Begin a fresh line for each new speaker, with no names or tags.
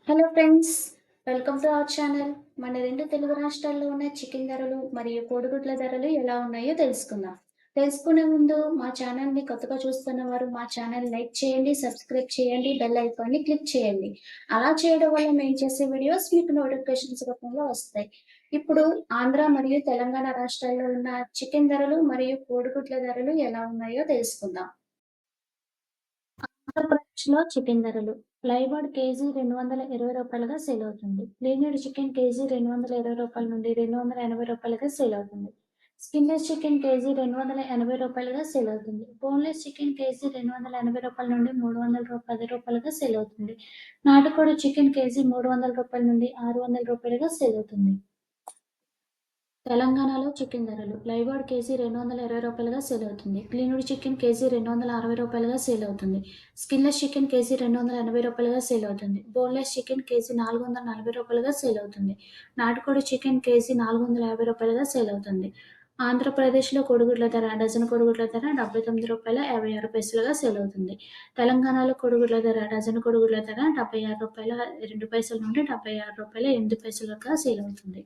Hello friends, welcome to our channel. మన 2 తెలుగు రాష్ట్రాల్లో ఉన్న చికెన్ ధరలు మరియు కోడిగుడ్ల ధరలు ఎలా ఉన్నాయో తెలుసుకుందాం. తెలుసుకునే ముందు మా ఛానల్‌ని కొత్తగా చూస్తున్న వారు మా ఛానల్ లైక్ చేయండి, సబ్స్క్రైబ్ చేయండి, బెల్ ఐకాన్‌ని క్లిక్ చేయండి. అలా చేయడం వల్ల మేము చేసే వీడియోస్ మీకు నోటిఫికేషన్స్ రూపంలో వస్తాయి. ఇప్పుడు ఆంధ్ర మరియు తెలంగాణ రాష్ట్రాల్లో ఉన్న చికెన్ ధరలు మరియు కోడిగుడ్ల ధరలు ఎలా ఉన్నాయో తెలుసుకుందాం. ఆంధ్రప్రదేశ్‌లో చికెన్ ధరలు. ప్లైవుడ్ కేజీ రూ. 220గా సేల్ అవుతుంది. ప్రీమియర్ చికెన్ కేజీ రూ. 220 నుండి రూ. 280గా సేల్ అవుతుంది. స్కిన్‌లెస్ చికెన్ కేజీ రూ. 280గా సేల్ అవుతుంది. బోన్‌లెస్ చికెన్ కేజీ రూ. 280 నుండి రూ. 310గా సేల్ అవుతుంది. నాటుకోడి చికెన్ కేజీ రూ. 300 నుండి రూ. 600గా సేల్ అవుతుంది. తెలంగాణలో చికెన్ ధరలు. ప్లైవుడ్ కేజీ రూ. 220గా సేల్ అవుతుంది. క్లీనుడ్ చికెన్ కేజీ రూ. 260గా సేల్ అవుతుంది. స్కిన్‌లెస్ చికెన్ కేజీ రూ. 280గా సేల్ అవుతుంది. బోన్‌లెస్ చికెన్ కేజీ రూ. 440గా సేల్ అవుతుంది. నాటుకోడి చికెన్ కేజీ రూ. 450గా సేల్ అవుతుంది. ఆంధ్రప్రదేశ్‌లో కోడిగుడ్ల ధర డజను కోడిగుడ్ల ధర రూ. 79.56గా సేల్ అవుతుంది. తెలంగాణలో కోడిగుడ్ల ధర డజను కోడిగుడ్ల ధర రూ. 76.2 నుండి రూ. 76.8గా సేల్ అవుతుంది.